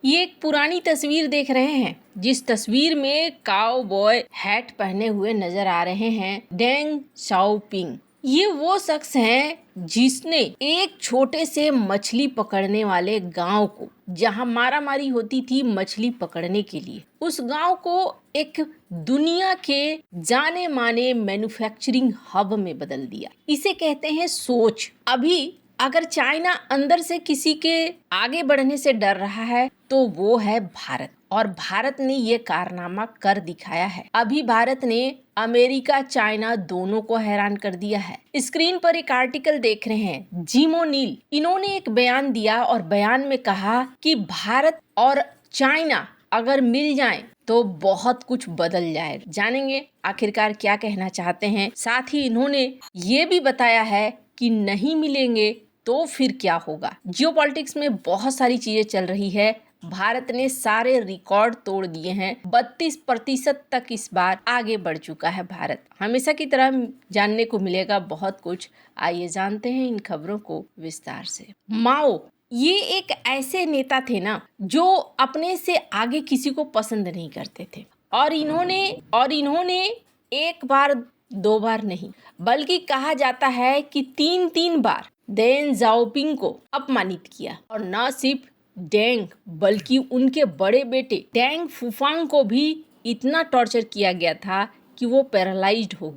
ये एक पुरानी तस्वीर देख रहे हैं, जिस तस्वीर में काउबॉय हैट पहने हुए नजर आ रहे हैं डेंग शाओपिंग। ये वो शख्स हैं जिसने एक छोटे से मछली पकड़ने वाले गांव को, जहां मारामारी होती थी मछली पकड़ने के लिए, उस गांव को एक दुनिया के जाने माने मैन्युफैक्चरिंग हब में बदल दिया। इसे कहते हैं सोच। अभी अगर चाइना अंदर से किसी के आगे बढ़ने से डर रहा है तो वो है भारत, और भारत ने ये कारनामा कर दिखाया है। अभी भारत ने अमेरिका चाइना दोनों को हैरान कर दिया है। स्क्रीन पर एक आर्टिकल देख रहे हैं, जिम ओ'नील, इन्होंने एक बयान दिया और बयान में कहा कि भारत और चाइना अगर मिल जाएं तो बहुत कुछ बदल जाएगा। जानेंगे आखिरकार क्या कहना चाहते हैं। साथ ही इन्होंने ये भी बताया है कि नहीं मिलेंगे तो फिर क्या होगा। जियोपॉलिटिक्स में बहुत सारी चीजें चल रही है। भारत ने सारे रिकॉर्ड तोड़ दिए हैं। 32% तक इस बार आगे बढ़ चुका है भारत। हमेशा की तरह जानने को मिलेगा बहुत कुछ। आइए जानते हैं इन खबरों को विस्तार से। माओ ये एक ऐसे नेता थे ना, जो अपने से आगे किसी को पसंद नहीं करते थे, और इन्होंने एक बार दो बार नहीं, बल्कि कहा जाता है कि 3 बार डेंग शाओपिंग को अपमानित किया। और न सिर्फ डेंग, बल्कि उनके बड़े बेटे डेंग फुफांग को भी इतना टॉर्चर किया गया था कि वो पैरालाइज्ड हो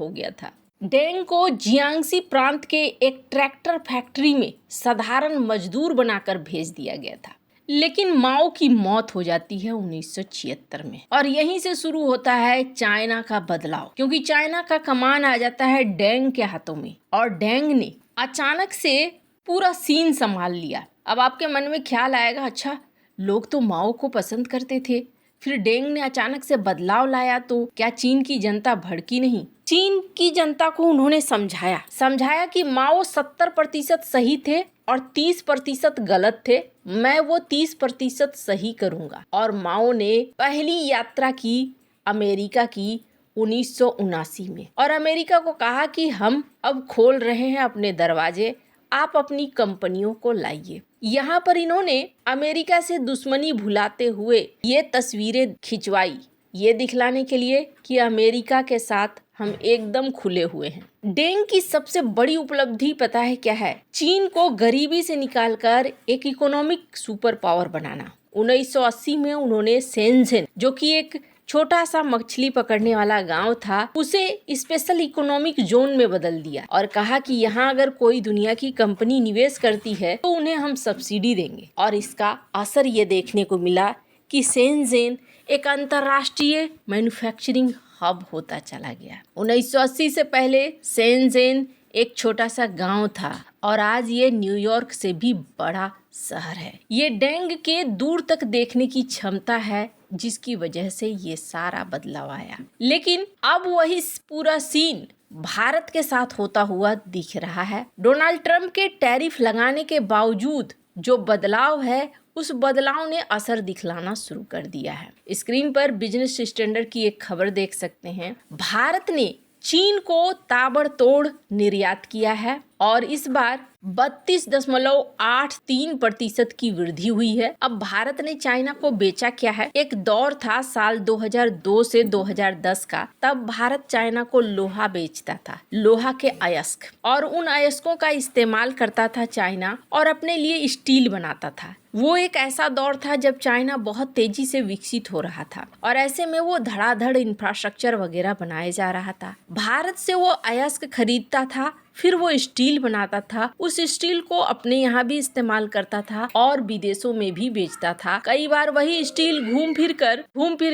गया था। डेंग को जियांगसी प्रांत के एक ट्रैक्टर फैक्ट्री में साधारण मजदूर बनाकर भेज दिया गया था। लेकिन माओ की मौत हो जाती है 1976 में, और यहीं से शुरू होता है चाइना का बदलाव, क्योंकि चाइना का कमान आ जाता है डेंग के हाथों में, और डेंग ने अचानक से पूरा सीन संभाल लिया। अब आपके मन में ख्याल आएगा, अच्छा लोग तो माओ को पसंद करते थे, फिर डेंग ने अचानक से बदलाव लाया तो क्या चीन की जनता भड़की नहीं? चीन की जनता को उन्होंने समझाया कि माओ 70% सही थे और 30% गलत थे। मैं वो 30% सही करूंगा। और माओ ने पहली यात्रा की अमेरिका की 1979 में, और अमेरिका को कहा कि हम अब खोल रहे हैं अपने दरवाजे, आप अपनी कंपनियों को लाइए। यहाँ पर इन्होंने अमेरिका से दुश्मनी भुलाते हुए ये तस्वीरें खिंचवाई, ये दिखलाने के लिए कि अमेरिका के साथ हम एकदम खुले हुए हैं। डेंग की सबसे बड़ी उपलब्धि पता है क्या है? चीन को गरीबी से निकालकर एक इकोनॉमिक सुपर पावर बनाना। 1980 में उन्होंने शेनज़ेन, जो कि एक छोटा सा मछली पकड़ने वाला गांव था, उसे स्पेशल इकोनॉमिक जोन में बदल दिया और कहा कि यहाँ अगर कोई दुनिया की कंपनी निवेश करती है तो उन्हें हम सब्सिडी देंगे। और इसका असर ये देखने को मिला कि शेनज़ेन एक अंतर्राष्ट्रीय मैन्युफैक्चरिंग हब होता चला गया। 1980 से पहले शेनज़ेन एक छोटा सा गांव था, और आज ये न्यूयॉर्क से भी बड़ा शहर है। ये डेंग के दूर तक देखने की क्षमता है, जिसकी वजह से ये सारा बदलाव आया। लेकिन अब वही पूरा सीन भारत के साथ होता हुआ दिख रहा है। डोनाल्ड ट्रंप के टैरिफ लगाने के बावजूद जो बदलाव है, उस बदलाव ने असर दिखलाना शुरू कर दिया है। स्क्रीन पर बिजनेस स्टैंडर्ड की एक खबर देख सकते हैं। भारत ने चीन को ताबड़तोड़ निर्यात किया है, और इस बार 32.83% की वृद्धि हुई है। अब भारत ने चाइना को बेचा क्या है? एक दौर था साल 2002 से 2010 का, तब भारत चाइना को लोहा बेचता था, लोहा के अयस्क, और उन अयस्कों का इस्तेमाल करता था चाइना, और अपने लिए स्टील बनाता था। वो एक ऐसा दौर था जब चाइना बहुत तेजी से विकसित हो रहा था, और ऐसे में वो धड़ाधड़ इंफ्रास्ट्रक्चर वगैरह बनाए जा रहा था। भारत से वो अयस्क खरीदता था, फिर वो स्टील बनाता था, उस स्टील को अपने यहाँ भी इस्तेमाल करता था और विदेशों में भी बेचता था। कई बार वही स्टील घूम फिर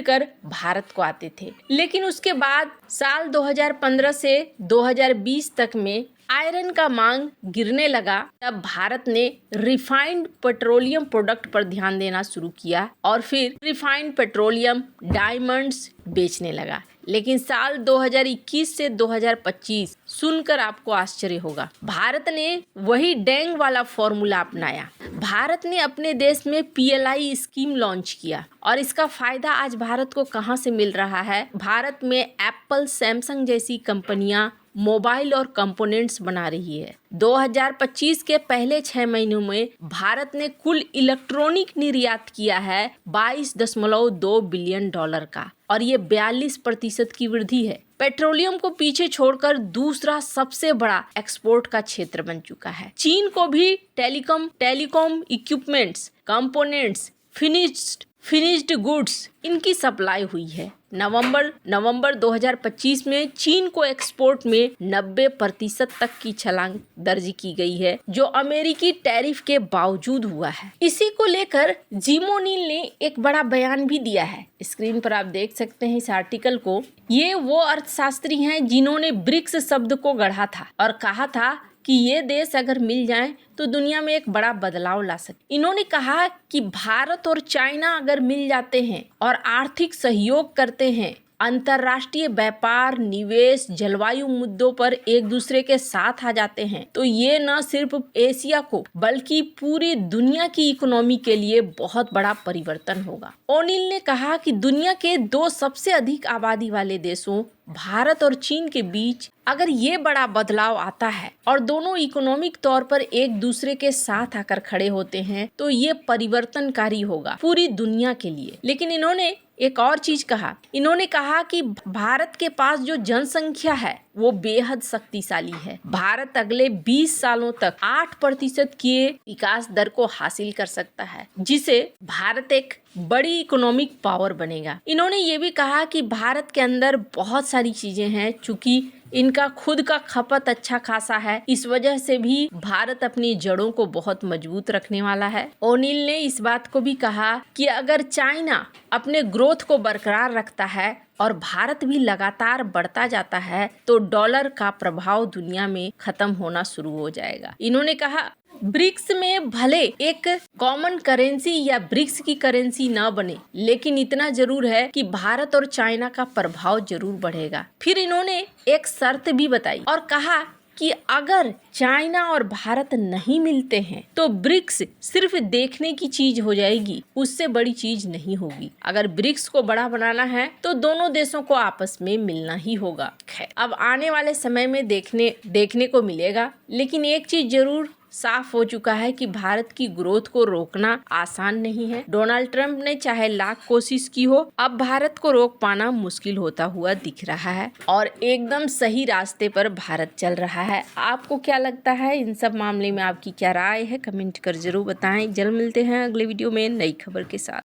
कर भारत को आते थे। लेकिन उसके बाद साल 2015 से 2020 तक में आयरन का मांग गिरने लगा। तब भारत ने रिफाइंड पेट्रोलियम प्रोडक्ट पर ध्यान देना शुरू किया, और फिर रिफाइंड पेट्रोलियम डायमंड्स बेचने लगा। लेकिन साल 2021 से 2025 सुनकर आपको आश्चर्य होगा, भारत ने वही डेंग वाला फॉर्मूला अपनाया। भारत ने अपने देश में PLI स्कीम लॉन्च किया, और इसका फायदा आज भारत को कहां से मिल रहा है? भारत में एप्पल, सैमसंग जैसी कंपनियां मोबाइल और कंपोनेंट्स बना रही है। 2025 के पहले 6 महीनों में भारत ने कुल इलेक्ट्रॉनिक निर्यात किया है 22.2 बिलियन डॉलर का और ये 42% की वृद्धि है। पेट्रोलियम को पीछे छोड़कर दूसरा सबसे बड़ा एक्सपोर्ट का क्षेत्र बन चुका है। चीन को भी telecom equipments, components, finished goods इनकी सप्लाई हुई है। नवंबर 2025 में चीन को एक्सपोर्ट में 90% तक की छलांग दर्ज की गई है, जो अमेरिकी टैरिफ के बावजूद हुआ है। इसी को लेकर जिम ओ'नील ने एक बड़ा बयान भी दिया है। स्क्रीन पर आप देख सकते हैं इस आर्टिकल को। ये वो अर्थशास्त्री हैं जिन्होंने ब्रिक्स शब्द को गढ़ा था और कहा था कि ये देश अगर मिल जाएं तो दुनिया में एक बड़ा बदलाव ला सके। इन्होंने कहा कि भारत और चाइना अगर मिल जाते हैं और आर्थिक सहयोग करते हैं, अंतर्राष्ट्रीय व्यापार, निवेश, जलवायु मुद्दों पर एक दूसरे के साथ आ जाते हैं, तो ये न सिर्फ एशिया को बल्कि पूरी दुनिया की इकोनॉमी के लिए बहुत बड़ा परिवर्तन होगा। ओ'नील ने कहा कि दुनिया के 2 सबसे अधिक आबादी वाले देशों भारत और चीन के बीच अगर ये बड़ा बदलाव आता है और दोनों इकोनॉमिक तौर पर एक दूसरे के साथ आकर खड़े होते हैं, तो ये परिवर्तनकारी होगा पूरी दुनिया के लिए। लेकिन इन्होंने एक और चीज कहा। इन्होंने कहा कि भारत के पास जो जनसंख्या है वो बेहद शक्तिशाली है। भारत अगले 20 सालों तक 8% की विकास दर को हासिल कर सकता है, जिसे भारत एक बड़ी इकोनॉमिक पावर बनेगा। इन्होंने ये भी कहा कि भारत के अंदर बहुत सारी चीजें हैं, चूंकि इनका खुद का खपत अच्छा खासा है, इस वजह से भी भारत अपनी जड़ों को बहुत मजबूत रखने वाला है। ओ'नील ने इस बात को भी कहा कि अगर चाइना अपने ग्रोथ को बरकरार रखता है और भारत भी लगातार बढ़ता जाता है, तो डॉलर का प्रभाव दुनिया में खत्म होना शुरू हो जाएगा। इन्होंने कहा ब्रिक्स में भले एक कॉमन करेंसी या ब्रिक्स की करेंसी न बने, लेकिन इतना जरूर है कि भारत और चाइना का प्रभाव जरूर बढ़ेगा। फिर इन्होंने एक शर्त भी बताई और कहा कि अगर चाइना और भारत नहीं मिलते हैं तो ब्रिक्स सिर्फ देखने की चीज हो जाएगी, उससे बड़ी चीज नहीं होगी। अगर ब्रिक्स को बड़ा बनाना है तो दोनों देशों को आपस में मिलना ही होगा। अब आने वाले समय में देखने को मिलेगा, लेकिन एक चीज जरूर साफ हो चुका है कि भारत की ग्रोथ को रोकना आसान नहीं है। डोनाल्ड ट्रंप ने चाहे लाख कोशिश की हो, अब भारत को रोक पाना मुश्किल होता हुआ दिख रहा है और एकदम सही रास्ते पर भारत चल रहा है। आपको क्या लगता है इन सब मामले में? आपकी क्या राय है? कमेंट कर जरूर बताएं। जल्द मिलते हैं अगले वीडियो में नई खबर के साथ।